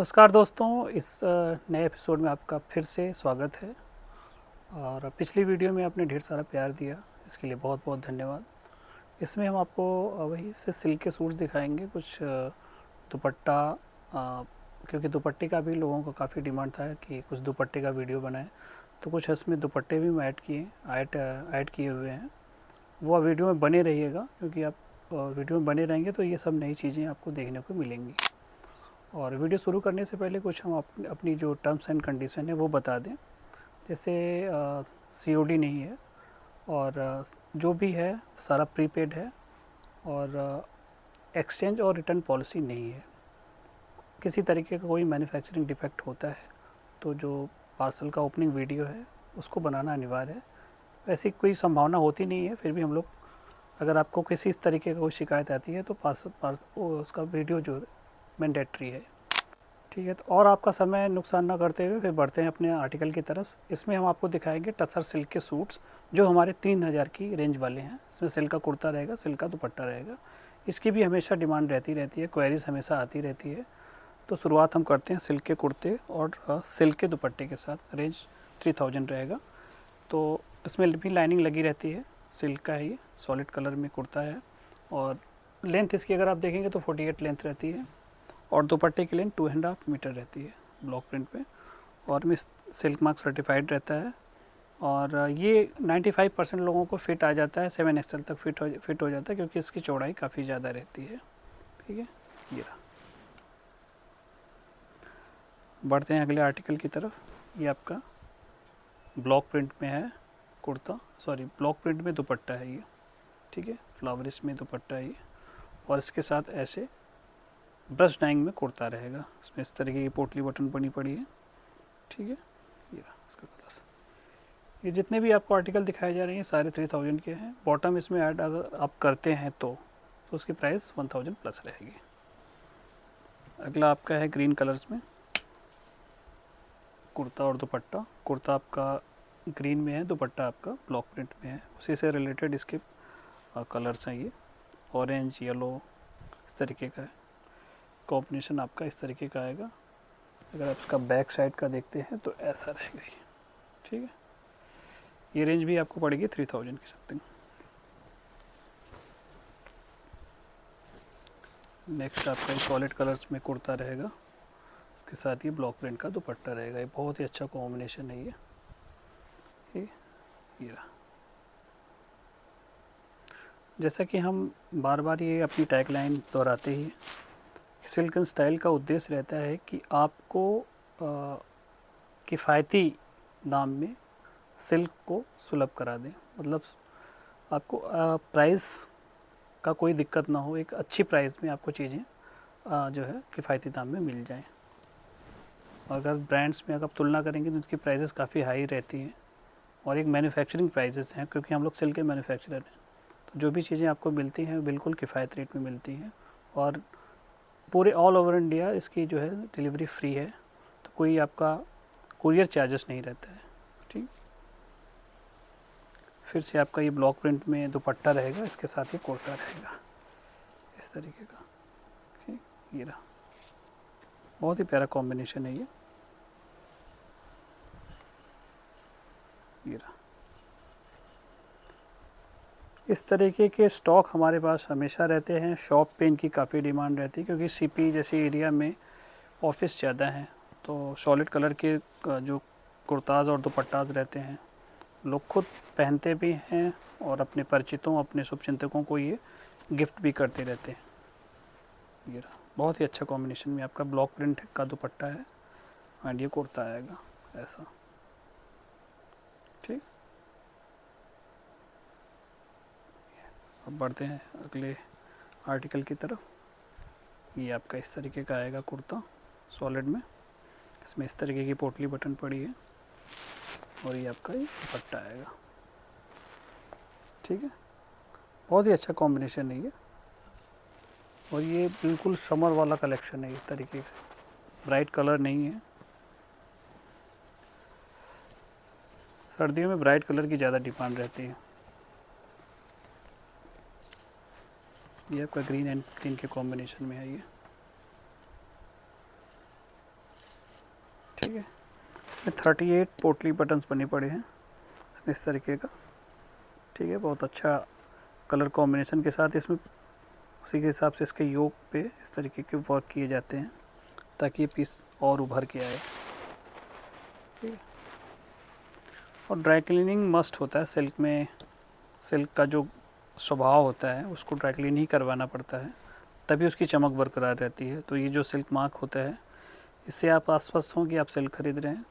नमस्कार दोस्तों, इस नए एपिसोड में आपका फिर से स्वागत है। और पिछली वीडियो में आपने ढेर सारा प्यार दिया, इसके लिए बहुत बहुत धन्यवाद। इसमें हम आपको वही से सिल्क के सूट्स दिखाएंगे, कुछ दुपट्टा, क्योंकि दुपट्टे का भी लोगों का काफ़ी डिमांड था कि कुछ दुपट्टे का वीडियो बनाए, तो कुछ इसमें दुपट्टे भी मैं ऐड किए हुए हैं। वो वीडियो में बने रहिएगा, क्योंकि आप वीडियो में बने रहेंगे तो ये सब नई चीज़ें आपको देखने को मिलेंगी। और वीडियो शुरू करने से पहले कुछ हम अपनी जो टर्म्स एंड कंडीशन है वो बता दें। जैसे सीओडी नहीं है, और जो भी है सारा प्रीपेड है, और एक्सचेंज और रिटर्न पॉलिसी नहीं है। किसी तरीके का कोई मैन्युफैक्चरिंग डिफेक्ट होता है तो जो पार्सल का ओपनिंग वीडियो है उसको बनाना अनिवार्य है। वैसी कोई संभावना होती नहीं है, फिर भी हम लोग, अगर आपको किसी इस तरीके का कोई शिकायत आती है तो उसका वीडियो जो मैंडेटरी है। ठीक है, तो और आपका समय नुकसान ना करते हुए फिर बढ़ते हैं अपने आर्टिकल की तरफ। इसमें हम आपको दिखाएंगे टसर सिल्क के सूट्स, जो हमारे 3000 की रेंज वाले हैं। इसमें सिल्क का कुर्ता रहेगा, सिल्क का दुपट्टा रहेगा। इसकी भी हमेशा डिमांड रहती है, क्वेरीज हमेशा आती रहती है। तो शुरुआत हम करते हैं सिल्क के कुर्ते और सिल्क के दुपट्टे के साथ। रेंज 3000 रहेगा। तो इसमें भी लाइनिंग लगी रहती है, सिल्क का है ये, सॉलिड कलर में कुर्ता है। और लेंथ इसकी अगर आप देखेंगे तो 48 लेंथ रहती है, और दुपट्टे की लेंथ 2.5 मीटर रहती है ब्लॉक प्रिंट पे। और में सिल्क मार्क सर्टिफाइड रहता है। और ये 95% लोगों को फिट आ जाता है, 7XL तक फिट हो जाता है, क्योंकि इसकी चौड़ाई काफ़ी ज़्यादा रहती है। ठीक है, ये रहा। बढ़ते हैं अगले आर्टिकल की तरफ। ये आपका ब्लॉक प्रिंट में है कुर्ता, सॉरी ब्लॉक प्रिंट में दुपट्टा है ये। ठीक है, फ्लावरिस में दुपट्टा है ये, और इसके साथ ऐसे ब्रश डाइंग में कुर्ता रहेगा। इसमें इस तरीके की पोटली बटन बनी पड़ी है। ठीक है, ये रहा इसका कलर। ये जितने भी आपको आर्टिकल दिखाए जा रहे हैं सारे 3000 के हैं। बॉटम इसमें ऐड अगर आप करते हैं तो उसकी प्राइस 1000 प्लस रहेगी। अगला आपका है ग्रीन कलर्स में कुर्ता और दुपट्टा। कुर्ता आपका ग्रीन में है, दुपट्टा आपका ब्लॉक प्रिंट में है। उसी से रिलेटेड इसके कलर्स हैं, ये ऑरेंज, येलो, इस तरीके का है। कॉम्बिनेशन आपका इस तरीके का आएगा। अगर आप इसका बैक साइड का देखते हैं तो ऐसा रहेगा ये। ठीक है, ये रेंज भी आपको पड़ेगी 3000 की समथिंग। नेक्स्ट आपका सॉलिड कलर्स में कुर्ता रहेगा, इसके साथ ये ब्लॉक प्रिंट का दुपट्टा रहेगा। ये बहुत ही अच्छा कॉम्बिनेशन है ये रहा। जैसा कि हम बार बार ये अपनी टैगलाइन दोहराते ही, सिल्क एंड स्टाइल का उद्देश्य रहता है कि आपको किफ़ायती दाम में सिल्क को सुलभ करा दें। मतलब आपको प्राइस का कोई दिक्कत ना हो, एक अच्छी प्राइस में आपको चीज़ें जो है किफ़ायती दाम में मिल जाएं। अगर ब्रांड्स में अगर आप तुलना करेंगे तो उसकी प्राइसेस काफ़ी हाई रहती हैं, और एक मैन्युफैक्चरिंग प्राइसेस हैं, क्योंकि हम लोग सिल्क के मैन्युफैक्चरर हैं। तो जो भी चीज़ें आपको मिलती हैं बिल्कुल किफ़ायत रेट में मिलती हैं, और पूरे ऑल ओवर इंडिया इसकी जो है डिलीवरी फ्री है। तो कोई आपका कुरियर चार्जेस नहीं रहता है। ठीक, फिर से आपका ये ब्लॉक प्रिंट में दुपट्टा रहेगा, इसके साथ ये कुर्ता रहेगा इस तरीके का। ठीक, ये रहा, बहुत ही प्यारा कॉम्बिनेशन है ये रहा। इस तरीके के स्टॉक हमारे पास हमेशा रहते हैं। शॉप पे इनकी काफ़ी डिमांड रहती है, क्योंकि सीपी जैसे एरिया में ऑफिस ज़्यादा हैं, तो सॉलिड कलर के जो कुर्ताज़ और दुपट्टाज रहते हैं लोग खुद पहनते भी हैं, और अपने परिचितों, अपने शुभचिंतकों को ये गिफ्ट भी करते रहते हैं। ये रहा, बहुत ही अच्छा कॉम्बिनेशन में आपका ब्लॉक प्रिंट का दुपट्टा है, एंड ये कुर्ता आएगा ऐसा। ठीक, अब बढ़ते हैं अगले आर्टिकल की तरफ। ये आपका इस तरीके का आएगा कुर्ता सॉलिड में, इसमें इस तरीके की पोटली बटन पड़ी है, और ये आपका ये दुपट्टा आएगा। ठीक है, बहुत ही अच्छा कॉम्बिनेशन है ये, और ये बिल्कुल समर वाला कलेक्शन है। इस तरीके से ब्राइट कलर नहीं है, सर्दियों में ब्राइट कलर की ज़्यादा डिमांड रहती है। ये आपका ग्रीन एंड ग्रीन के कॉम्बिनेशन में है ये। ठीक है। इसमें 38 पोटली बटन्स बने पड़े हैं इसमें इस तरीके का, ठीक है। बहुत अच्छा कलर कॉम्बिनेशन के साथ इसमें उसी के हिसाब से इसके योक पे इस तरीके के वर्क किए जाते हैं ताकि ये पीस और उभर के आए, ठीक है। और ड्राई क्लीनिंग मस्ट होता है सिल्क में। सिल्क का जो स्वभाव होता है उसको ड्राई क्लीन ही करवाना पड़ता है, तभी उसकी चमक बरकरार रहती है। तो ये जो सिल्क मार्क होता है, इससे आप आश्वस्त हों कि आप सिल्क खरीद रहे हैं।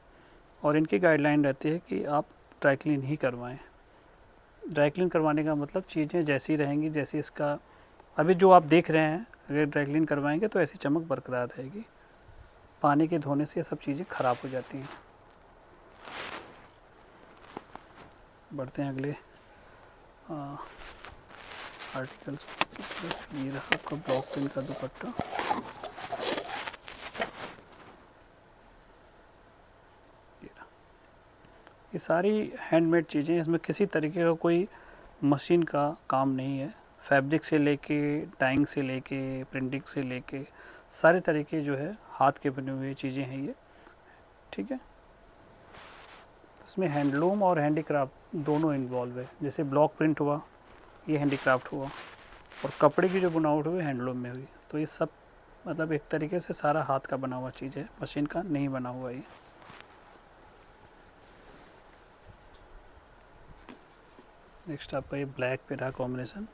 और इनकी गाइडलाइन रहती है कि आप ड्राई क्लीन ही करवाएं। ड्राई क्लीन करवाने का मतलब चीज़ें जैसी रहेंगी जैसी इसका अभी जो आप देख रहे हैं, अगर ड्राई क्लीन करवाएंगे तो ऐसी चमक बरकरार रहेगी। पानी के धोने से ये सब चीज़ें ख़राब हो जाती हैं। बढ़ते हैं अगले आर्टिकल। ये रहा आपका ब्लॉक प्रिंट का दुपट्टा। ये सारी हैंडमेड चीज़ें, इसमें किसी तरीके का कोई मशीन का काम नहीं है। फैब्रिक से लेके डाइंग से लेके प्रिंटिंग से लेके सारे तरीके जो है हाथ के बने हुए चीज़ें हैं ये, ठीक है। इसमें हैंडलूम और हैंडीक्राफ्ट दोनों इन्वॉल्व है। जैसे ब्लॉक प्रिंट हुआ, ये हैंडीक्राफ्ट हुआ, और कपड़े की जो बनावट हुई हैंडलूम में हुई। तो ये सब मतलब एक तरीके से सारा हाथ का बना हुआ चीज़ है, मशीन का नहीं बना हुआ ये। नेक्स्ट आपका ये ब्लैक पे रहा कॉम्बिनेशन।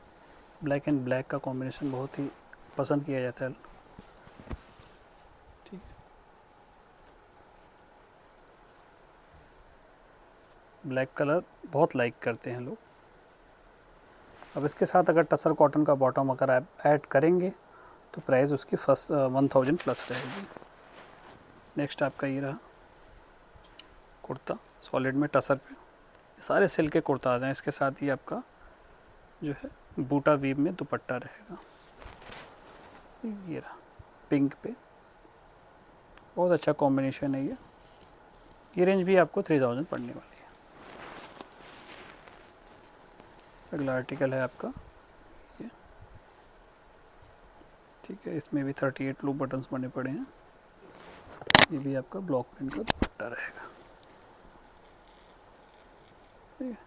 ब्लैक एंड ब्लैक का कॉम्बिनेशन बहुत ही पसंद किया जाता है, ठीक है। ब्लैक कलर बहुत लाइक करते हैं लोग। अब इसके साथ अगर टसर कॉटन का बॉटम अगर आप ऐड करेंगे तो प्राइस उसकी 1000 प्लस रहेगी। नेक्स्ट आपका ये रहा कुर्ता सॉलिड में टसर पे। सारे सिल्क के कुर्ता आ जाएँ। इसके साथ ही आपका जो है बूटा वीव में दुपट्टा रहेगा। ये रहा पिंक पे, बहुत अच्छा कॉम्बिनेशन है ये। ये रेंज भी आपको 3000 पड़ने वाली है। अगला आर्टिकल है आपका ये, ठीक है। इसमें भी 38 लूप बटन्स बने पड़े हैं। ये भी आपका ब्लॉक प्रिंट का दुपट्टा रहेगा, ठीक है।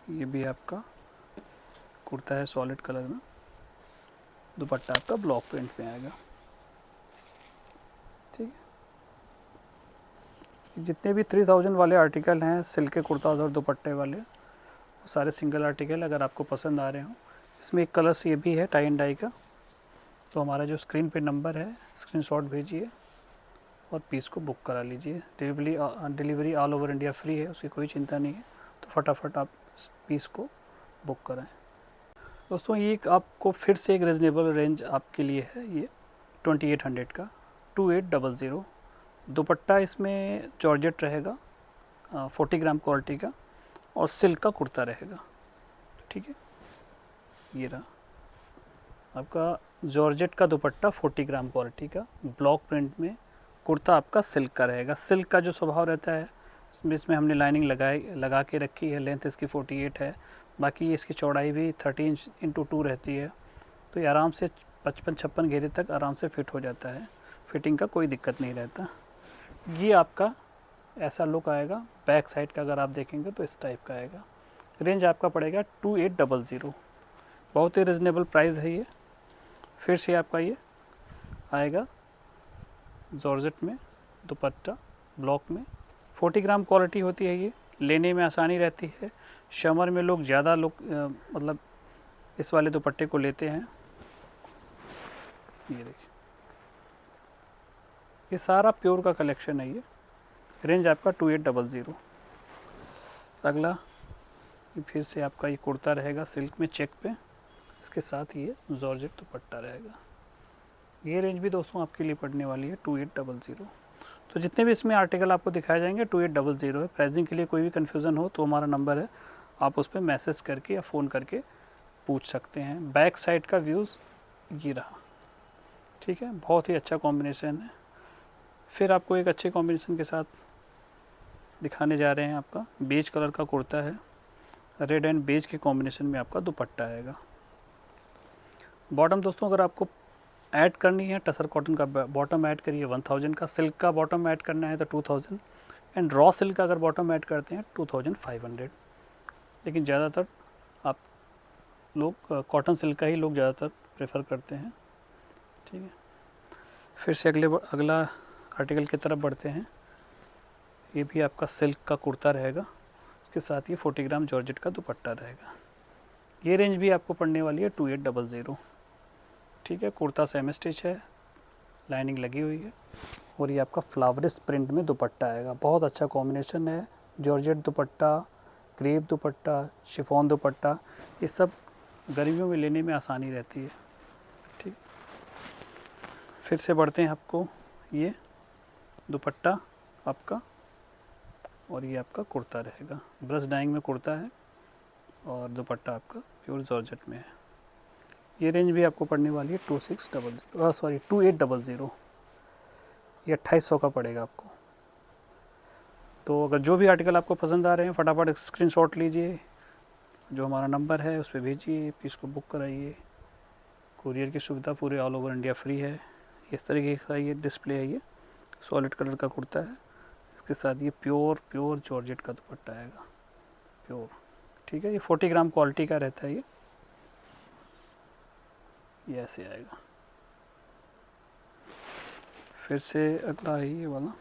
ये भी आपका कुर्ता है सॉलिड कलर में, दुपट्टा आपका ब्लॉक प्रिंट में आएगा, ठीक है। जितने भी 3000 वाले आर्टिकल हैं सिल्क के कुर्ता और दुपट्टे वाले, वो सारे सिंगल आर्टिकल अगर आपको पसंद आ रहे हो। इसमें एक कलर्स ये भी है टाई एंड डाई का। तो हमारा जो स्क्रीन पे नंबर है, स्क्रीनशॉट भेजिए और पीस को बुक करा लीजिए। Delivery all over India free है, उसकी कोई चिंता नहीं है। तो फटाफट आप पीस को बुक कराएं। दोस्तों ये आपको फिर से एक रीज़नेबल रेंज आपके लिए है। ये 2800 का 2800। दुपट्टा इसमें जॉर्जेट रहेगा, 40 ग्राम क्वालिटी का, और सिल्क का कुर्ता रहेगा, ठीक है। ये रहा आपका जॉर्जेट का दुपट्टा 40 ग्राम क्वालिटी का, ब्लॉक प्रिंट में। कुर्ता आपका सिल्क का रहेगा। सिल्क का जो स्वभाव रहता है, इसमें हमने लाइनिंग लगा के रखी है। लेंथ इसकी 48 है, बाकी इसकी चौड़ाई भी 13x2 रहती है। तो ये आराम से 55-56 घेरे तक आराम से फिट हो जाता है। फिटिंग का कोई दिक्कत नहीं रहता। ये आपका ऐसा लुक आएगा। बैक साइड का अगर आप देखेंगे तो इस टाइप का आएगा। रेंज आपका पड़ेगा 2800। बहुत ही रिजनेबल प्राइस है ये। फिर से आपका ये आएगा जॉर्जेट में, दुपट्टा ब्लॉक में, 40 ग्राम क्वालिटी होती है। ये लेने में आसानी रहती है। समर में लोग ज़्यादा मतलब इस वाले दुपट्टे को लेते हैं। ये देखिए, ये सारा प्योर का कलेक्शन है। ये रेंज आपका 2800। अगला ये फिर से आपका ये कुर्ता रहेगा सिल्क में चेक पे, इसके साथ ये जॉर्जेट दुपट्टा रहेगा। ये रेंज भी दोस्तों आपके लिए पड़ने वाली है 2800। तो जितने भी इसमें आर्टिकल आपको दिखाए जाएंगे 2800 है। प्राइसिंग के लिए कोई भी कन्फ्यूज़न हो तो हमारा नंबर है, आप उस पर मैसेज करके या फ़ोन करके पूछ सकते हैं। बैक साइड का व्यूज़ ये रहा, ठीक है। बहुत ही अच्छा कॉम्बिनेशन है। फिर आपको एक अच्छे कॉम्बिनेशन के साथ दिखाने जा रहे हैं। आपका बेज कलर का कुर्ता है, रेड एंड बेज के कॉम्बिनेशन में आपका दुपट्टा आएगा। बॉटम दोस्तों अगर आपको ऐड करनी है टसर कॉटन का बॉटम ऐड करिए 1000 का, सिल्क का बॉटम ऐड करना है तो 2000 एंड रॉ सिल्क का अगर बॉटम ऐड करते हैं 2500। लेकिन ज़्यादातर आप लोग कॉटन सिल्क का ही लोग ज़्यादातर प्रेफर करते हैं। ठीक है, फिर से अगला आर्टिकल की तरफ बढ़ते हैं। ये भी आपका सिल्क का कुर्ता रहेगा, इसके साथ ये 40 ग्राम जॉर्जेट का दुपट्टा रहेगा। ये रेंज भी आपको पड़ने वाली है 2800। ठीक है, कुर्ता सेम स्टिच है, लाइनिंग लगी हुई है और ये आपका फ्लावरिस प्रिंट में दुपट्टा आएगा। बहुत अच्छा कॉम्बिनेशन है, जॉर्जेट दुपट्टा, क्रेप दुपट्टा, शिफॉन दुपट्टा, ये सब गर्मियों में लेने में आसानी रहती है। ठीक, फिर से बढ़ते हैं। आपको ये दुपट्टा आपका और ये आपका कुर्ता रहेगा, ब्रश डाइंग में कुर्ता है और दुपट्टा आपका प्योर जॉर्जेट में है। ये रेंज भी आपको पड़ने वाली है 2800। ये 2800 का पड़ेगा आपको। तो अगर जो भी आर्टिकल आपको पसंद आ रहे हैं फटाफट स्क्रीनशॉट लीजिए, जो हमारा नंबर है उस पर भेजिए, पीस को बुक कराइए। कुरियर की सुविधा पूरे ऑल ओवर इंडिया फ्री है। इस तरीके का ये डिस्प्ले है, ये सॉलिड कलर का कुर्ता है, इसके साथ ये प्योर जॉर्जेट का दुपट्टा आएगा, प्योर। ठीक है, ये 40 ग्राम क्वालिटी का रहता है। ये ऐसे आएगा। फिर से अगला है ये वाला,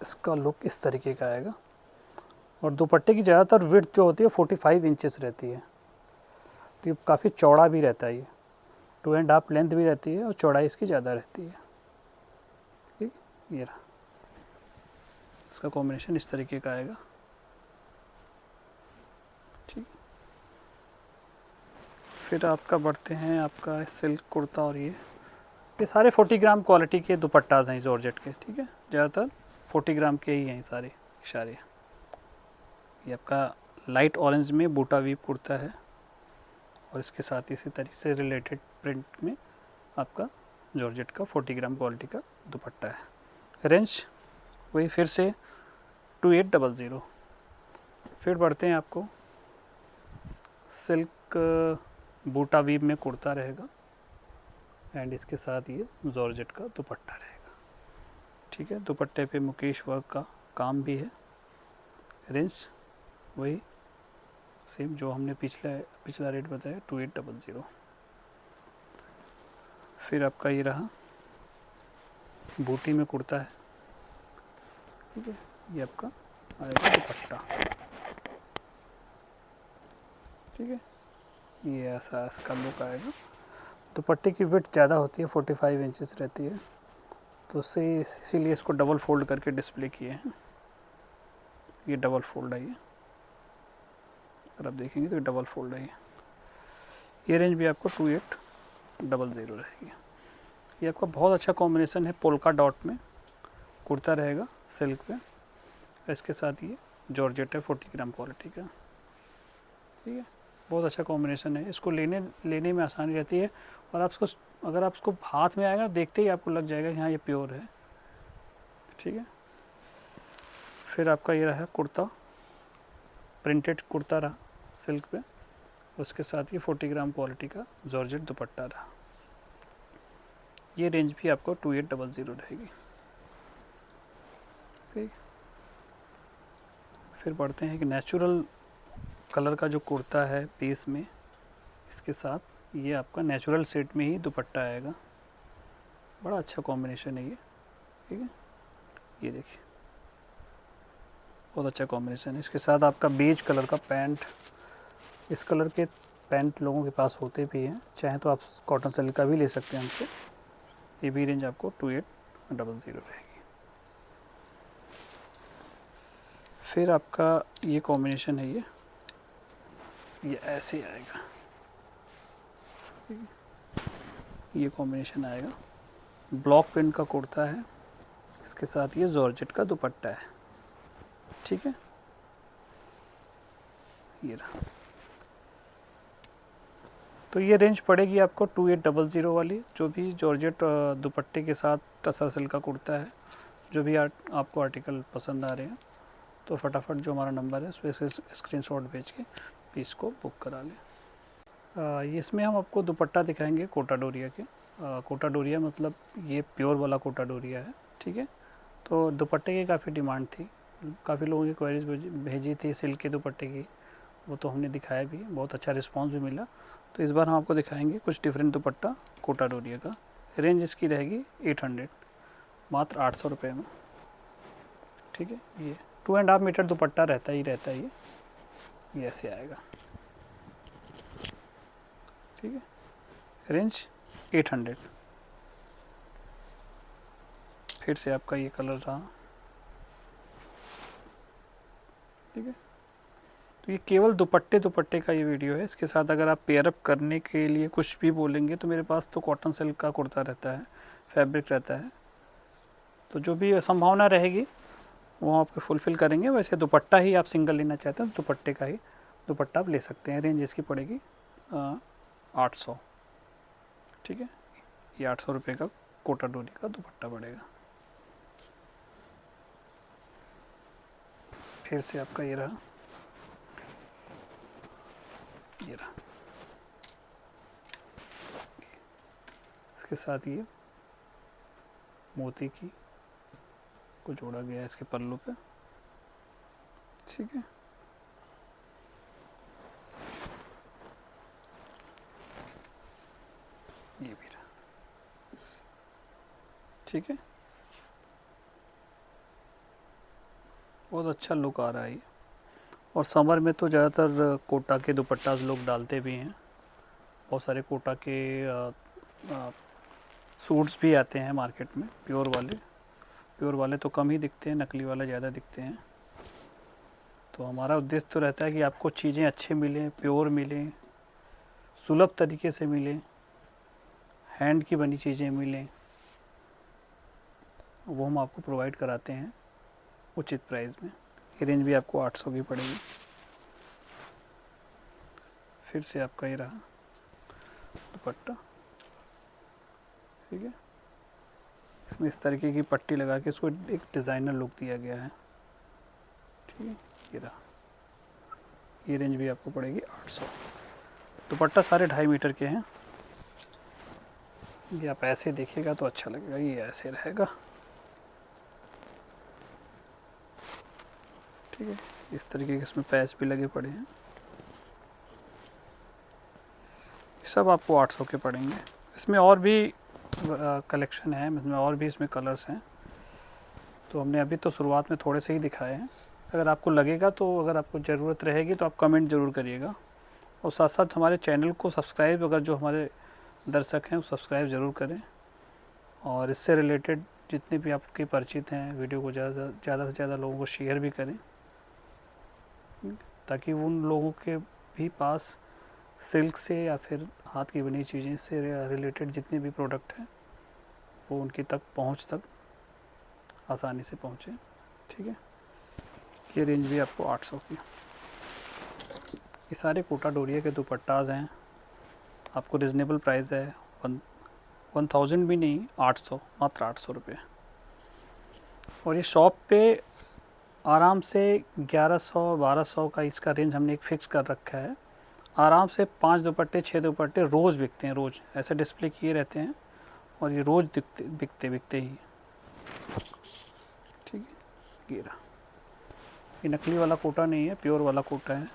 इसका लुक इस तरीके का आएगा और दुपट्टे की ज़्यादातर विड्थ जो होती है 45 इंचेस रहती है, तो ये काफ़ी चौड़ा भी रहता है। ये 2.5 लेंथ भी रहती है और चौड़ाई इसकी ज़्यादा रहती है। ठीक, ये रहा, इसका कॉम्बिनेशन इस तरीके का आएगा। ठीक, फिर आपका बढ़ते हैं आपका सिल्क कुर्ता, और ये सारे 40 ग्राम क्वालिटी के दुपट्टाज हैं जॉर्जेट के। ठीक है, ज़्यादातर 40 ग्राम के ही हैं सारे इशारे। ये आपका लाइट ऑरेंज में बूटा वीव कुर्ता है और इसके साथ इसी तरीके से रिलेटेड प्रिंट में आपका जॉर्जेट का 40 ग्राम क्वालिटी का दुपट्टा है। रेंज वही फिर से 2800। फिर बढ़ते हैं, आपको सिल्क बूटा वीव में कुर्ता रहेगा एंड इसके साथ ये जॉर्जेट का दुपट्टा रहेगा। ठीक है, दुपट्टे पे मुकेश वर्क का काम भी है। रेंज वही सेम जो हमने पिछला रेट बताया 2800। फिर आपका ये रहा बूटी में कुर्ता है। ठीक है, ये आपका आएगा दुपट्टा। ठीक है, ये ऐसा इसका लुक आएगा। दुपट्टे की विड्थ ज़्यादा होती है, 45 इंचेस रहती है, तो उससे इसीलिए इसको डबल फोल्ड करके डिस्प्ले किए हैं। ये डबल फोल्ड है, ये अगर आप देखेंगे तो डबल फोल्ड है। ये रेंज भी आपको 2800 रहेगी। ये आपका बहुत अच्छा कॉम्बिनेशन है, पोल्का डॉट में कुर्ता रहेगा सिल्क पे, इसके साथ ये जॉर्जेट है 40 ग्राम क्वालिटी का। ठीक है, बहुत अच्छा कॉम्बिनेशन है, इसको लेने में आसानी रहती है और अगर आप इसको हाथ में आएगा देखते ही आपको लग जाएगा कि हाँ ये प्योर है। ठीक है, फिर आपका ये रहा कुर्ता, प्रिंटेड कुर्ता रहा सिल्क पे, उसके साथ ये 40 ग्राम क्वालिटी का जॉर्जेट दुपट्टा रहा। ये रेंज भी आपको 2800 रहेगी। ठीक, फिर बढ़ते हैं कि नेचुरल कलर का जो कुर्ता है पीस में, इसके साथ ये आपका नेचुरल सेट में ही दुपट्टा आएगा। बड़ा अच्छा कॉम्बिनेशन है ये। ठीक है, ये देखिए बहुत अच्छा कॉम्बिनेशन है। इसके साथ आपका बेज कलर का पैंट, इस कलर के पैंट लोगों के पास होते भी हैं, चाहे तो आप कॉटन सिल्क का भी ले सकते हैं हमसे। ये भी रेंज आपको 2800 रहेगी। फिर आपका ये कॉम्बिनेशन है, ये ऐसे आएगा। ये कॉम्बिनेशन आएगा, ब्लॉक प्रिंट का कुर्ता है, इसके साथ ये जॉर्जेट का दुपट्टा है। ठीक है, ये रहा। तो ये रेंज पड़ेगी आपको 2800 वाली, जो भी जॉर्जेट दुपट्टे के साथ टसर सिल्क का कुर्ता है। जो भी आपको आर्टिकल पसंद आ रहे हैं तो फटाफट जो हमारा नंबर है उस पर स्क्रीनशॉट भेज के पीस को बुक करा लें। इसमें हम आपको दुपट्टा दिखाएंगे कोटा डोरिया के। कोटा डोरिया मतलब ये प्योर वाला कोटा डोरिया है, ठीक है। तो दुपट्टे की काफ़ी डिमांड थी, काफ़ी लोगों की क्वेरीज भेजी थी सिल्क के दुपट्टे की, वो तो हमने दिखाया भी, बहुत अच्छा रिस्पांस भी मिला। तो इस बार हम आपको दिखाएंगे कुछ डिफरेंट दुपट्टा कोटा डोरिया का। रेंज इसकी रहेगी 800, मात्र 800 रुपये में, ठीक है। ये 2.5 मीटर दुपट्टा रहता ही रहता है, ये ऐसे आएगा, ठीक है। रेंज 800। फिर से आपका ये कलर रहा, ठीक है। तो ये केवल दुपट्टे का ये वीडियो है। इसके साथ अगर आप पेयरअप करने के लिए कुछ भी बोलेंगे तो मेरे पास तो कॉटन सिल्क का कुर्ता रहता है, फैब्रिक रहता है, तो जो भी संभावना रहेगी वो आपको फुलफ़िल करेंगे। वैसे दुपट्टा ही आप सिंगल लेना चाहते हैं तो दुपट्टे का ही दुपट्टा आप ले सकते हैं। रेंज इसकी पड़ेगी 800, ठीक है। ये 800 रुपये का कोटा डोरी का दुपट्टा पड़ेगा। फिर से आपका ये रहा, ये रहा, इसके साथ ये मोती की को जोड़ा गया है इसके पल्लू पे, ठीक है। ये भी रहा, ठीक है। बहुत अच्छा लुक आ रहा है ये। और समर में तो ज़्यादातर कोटा के दुपट्टा लोग डालते भी हैं। बहुत सारे कोटा के सूट्स भी आते हैं मार्केट में, प्योर वाले तो कम ही दिखते हैं, नकली वाले ज़्यादा दिखते हैं। तो हमारा उद्देश्य तो रहता है कि आपको चीज़ें अच्छे मिलें, प्योर मिलें, सुलभ तरीके से मिलें, हैंड की बनी चीज़ें मिलें, वो हम आपको प्रोवाइड कराते हैं उचित प्राइस में। ये रेंज भी आपको 800 की पड़ेगी। फिर से आपका ये रहा दुपट्टा, ठीक है। इसमें इस तरीके की पट्टी लगा के इसको एक डिज़ाइनर लुक दिया गया है, ठीक है। ये रहा, ये रेंज भी आपको पड़ेगी 800। दुपट्टा सारे 2.5 मीटर के हैं। ये आप ऐसे देखिएगा तो अच्छा लगेगा, ये ऐसे रहेगा, ठीक है। इस तरीके के इसमें पैच भी लगे पड़े हैं। सब आपको 800 के पड़ेंगे। इसमें और भी कलेक्शन है, इसमें और भी इसमें कलर्स हैं, तो हमने अभी तो शुरुआत में थोड़े से ही दिखाए हैं। अगर आपको लगेगा तो, अगर आपको ज़रूरत रहेगी तो आप कमेंट ज़रूर करिएगा। और साथ साथ हमारे चैनल को सब्सक्राइब, अगर जो हमारे दर्शक हैं वो सब्सक्राइब ज़रूर करें। और इससे रिलेटेड जितने भी आपके परिचित हैं, वीडियो को ज़्यादा से ज़्यादा लोगों को शेयर भी करें, ताकि उन लोगों के भी पास सिल्क से या फिर हाथ की बनी चीज़ें से रिलेटेड जितने भी प्रोडक्ट हैं वो उनकी पहुंच तक आसानी से पहुंचे, ठीक है। ये रेंज भी आपको 800 की। ये सारे कोटा डोरिया के दुपट्टाज हैं, आपको रिजनेबल प्राइस है, 1000 भी नहीं, 800, मात्र 800 रुपये। और ये शॉप पे आराम से 1100-1200 का इसका रेंज हमने एक फ़िक्स कर रखा है। आराम से 5 दुपट्टे 6 दुपट्टे रोज़ बिकते हैं, रोज़ ऐसे डिस्प्ले किए रहते हैं और ये रोज़ बिकते ही, ठीक है। ये रहा, ये नकली वाला कोटा नहीं है, प्योर वाला कोटा है,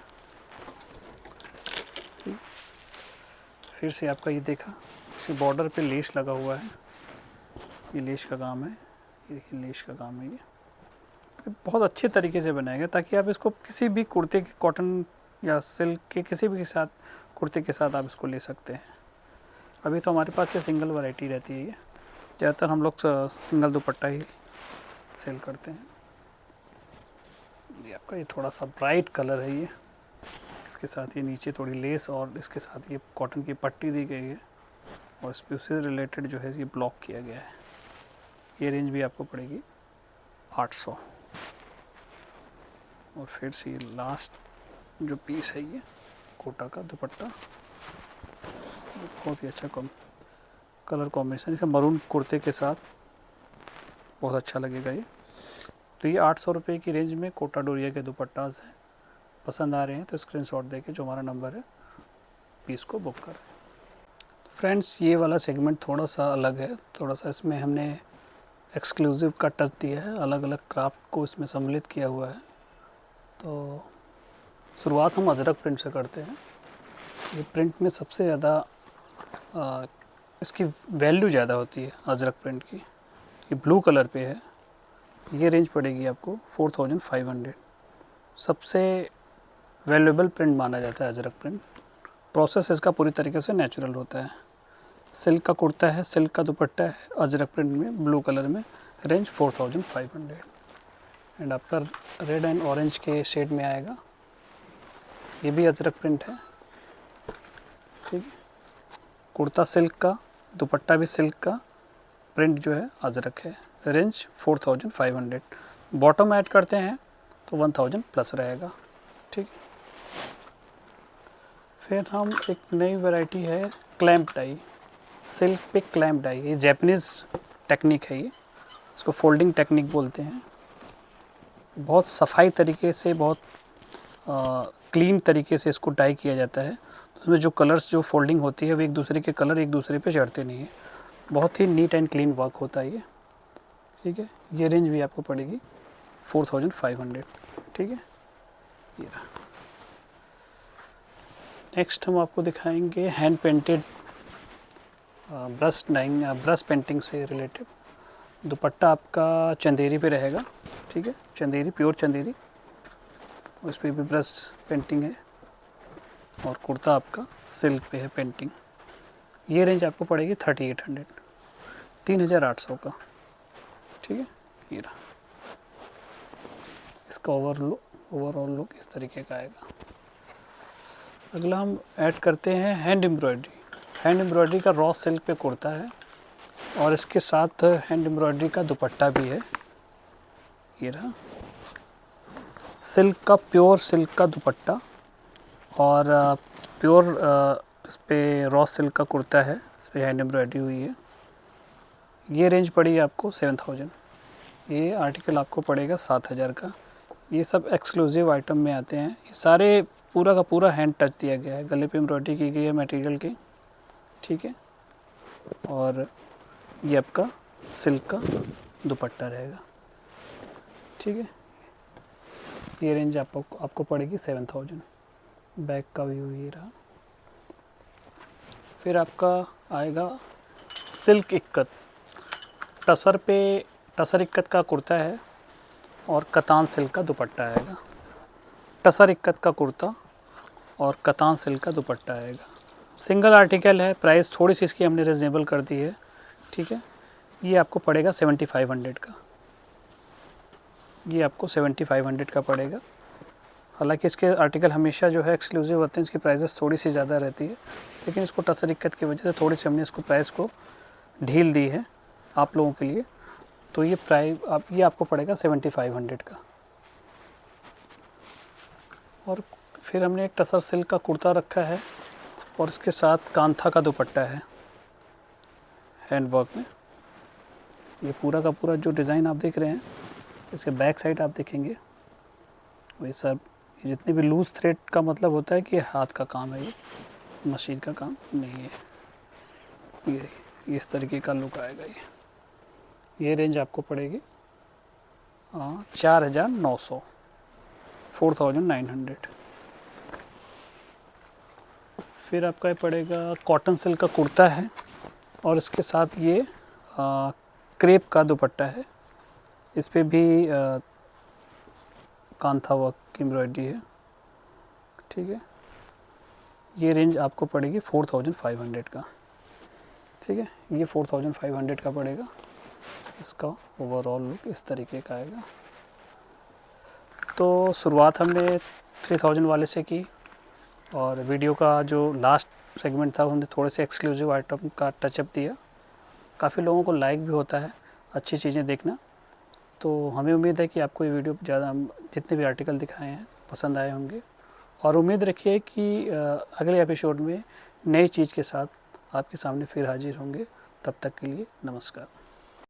ठीक। फिर से आपका ये देखा, इसके बॉर्डर पे लेस लगा हुआ है, ये लेस का काम है, ये देखिए लेस का काम है। ये बहुत अच्छे तरीके से बनाया गया ताकि आप इसको किसी भी कुर्ते के, कॉटन या सिल्क के किसी भी के साथ, कुर्ते के साथ आप इसको ले सकते हैं। अभी तो हमारे पास ये सिंगल वैरायटी रहती है, ये ज़्यादातर हम लोग सिंगल दुपट्टा ही सेल करते हैं। ये आपका ये थोड़ा सा ब्राइट कलर है, ये इसके साथ ये नीचे थोड़ी लेस और इसके साथ ये कॉटन की पट्टी दी गई है और इस पर उससे रिलेटेड जो है ये ब्लॉक किया गया है। ये रेंज भी आपको पड़ेगी 800। और फिर से ये लास्ट जो पीस है ये कोटा का दुपट्टा, बहुत ही अच्छा कलर कॉम्बिनेशन, इसे मरून कुर्ते के साथ बहुत अच्छा लगेगा ये। तो ये 800 रुपये की रेंज में कोटा डोरिया के दुपट्टाज हैं। पसंद आ रहे हैं तो स्क्रीनशॉट देके जो हमारा नंबर है पीस को बुक करें। फ्रेंड्स, ये वाला सेगमेंट थोड़ा सा अलग है, थोड़ा सा इसमें हमने एक्सक्लूसिव का टच दिया है, अलग अलग क्राफ्ट को इसमें सम्मिलित किया हुआ है। तो शुरुआत हम अजरक प्रिंट से करते हैं। ये प्रिंट में सबसे ज़्यादा इसकी वैल्यू ज़्यादा होती है अजरक प्रिंट की। ये ब्लू कलर पे है। ये रेंज पड़ेगी आपको 4500। सबसे वैल्यूएबल प्रिंट माना जाता है अजरक प्रिंट। प्रोसेस इसका पूरी तरीके से नेचुरल होता है। सिल्क का कुर्ता है, सिल्क का दुपट्टा है, अजरक प्रिंट में ब्लू कलर में, रेंज 4500। एंड आपका रेड एंड ऑरेंज के शेड में आएगा। ये भी अजरक प्रिंट है, ठीक है। कुर्ता सिल्क का, दुपट्टा भी सिल्क का, प्रिंट जो है अजरक है, रेंज 4500। बॉटम ऐड करते हैं तो 1000 प्लस रहेगा, ठीक। फिर हम एक नई वैरायटी है क्लैंप डाई, सिल्क पे क्लैंप डाई। ये जैपनीज़ टेक्निक है, ये इसको फोल्डिंग टेक्निक बोलते हैं। बहुत सफाई तरीके से, बहुत क्लीन तरीके से इसको डाई किया जाता है। उसमें जो कलर्स, जो फोल्डिंग होती है, वो एक दूसरे के कलर एक दूसरे पे चढ़ते नहीं है। बहुत ही नीट एंड क्लीन वर्क होता है ये, ठीक है। ये रेंज भी आपको पड़ेगी 4500, ठीक है। ये नेक्स्ट हम आपको दिखाएंगे हैंड पेंटेड ब्रश पेंटिंग से रिलेटेड। दुपट्टा आपका चंदेरी पे रहेगा, ठीक है, चंदेरी, प्योर चंदेरी, उस पर भी ब्रश पेंटिंग है। और कुर्ता आपका सिल्क पे है पेंटिंग। ये रेंज आपको पड़ेगी 3800, 3800 का, ठीक है। ये रहा इसका ओवरऑल लुक इस तरीके का आएगा। अगला हम ऐड करते हैं हैंड एम्ब्रॉयडरी। हैंड एम्ब्रॉयडरी का रॉ सिल्क पे कुर्ता है और इसके साथ हैंड एम्ब्रॉयडरी का दुपट्टा भी है। ये रहा सिल्क का, प्योर सिल्क का दुपट्टा और प्योर इस पर रॉ सिल्क का कुर्ता है, इस पर हैंड एम्ब्रॉयडरी हुई है। ये रेंज पड़ी आपको 7000। ये आर्टिकल आपको पड़ेगा 7000 का। ये सब एक्सक्लूसिव आइटम में आते हैं। ये सारे पूरा का पूरा हैंड टच दिया गया है, गले पे एम्ब्रॉयडरी की गई है मटेरियल की, ठीक है। और ये आपका सिल्क का दुपट्टा रहेगा, ठीक है। ये रेंज आपको पड़ेगी 7000। बैक का व्यू ये रहा। फिर आपका आएगा सिल्क इक्कत। टसर इक्कत का कुर्ता है और कतान सिल्क का दुपट्टा आएगा। टसर इक्कत का कुर्ता और कतान सिल्क का दुपट्टा आएगा। सिंगल आर्टिकल है, प्राइस थोड़ी सी इसकी हमने रिजनेबल कर दी है, ठीक है। ये आपको पड़ेगा 7500 का। ये आपको 7500 का पड़ेगा। हालांकि इसके आर्टिकल हमेशा जो है एक्सक्लूसिव होते हैं, इसकी प्राइसेस थोड़ी सी ज़्यादा रहती है, लेकिन इसको टसर इक्कत की वजह से थोड़ी सी हमने इसको प्राइस को ढील दी है आप लोगों के लिए। तो ये ये आपको पड़ेगा 7500 का। और फिर हमने एक टसर सिल्क का कुर्ता रखा है और इसके साथ कांथा का दुपट्टा है हैंड वर्क में। ये पूरा का पूरा जो डिज़ाइन आप देख रहे हैं, इसके बैक साइड आप देखेंगे, वही सब जितने भी लूज थ्रेड का मतलब होता है कि हाथ का काम है, ये मशीन का काम नहीं है। ये इस तरीके का लुक आएगा। ये रेंज आपको पड़ेगी 4900, 4900। फिर आपका ये पड़ेगा कॉटन सिल्क का कुर्ता है और इसके साथ ये क्रेप का दुपट्टा है। इस पे भी कांथा वर्क की एम्ब्रॉयडरी है, ठीक है। ये रेंज आपको पड़ेगी 4500 का, ठीक है। ये 4500 का पड़ेगा। इसका ओवरऑल लुक इस तरीके का आएगा। तो शुरुआत हमने 3000 वाले से की और वीडियो का जो लास्ट सेगमेंट था हमने थोड़े से एक्सक्लूसिव आइटम का टचअप दिया। काफ़ी लोगों को लाइक भी होता है अच्छी चीज़ें देखना। तो हमें उम्मीद है कि आपको ये वीडियो ज़्यादा, जितने भी आर्टिकल दिखाए हैं, पसंद आए होंगे। और उम्मीद रखिए कि अगले एपिसोड में नई चीज़ के साथ आपके सामने फिर हाजिर होंगे। तब तक के लिए नमस्कार।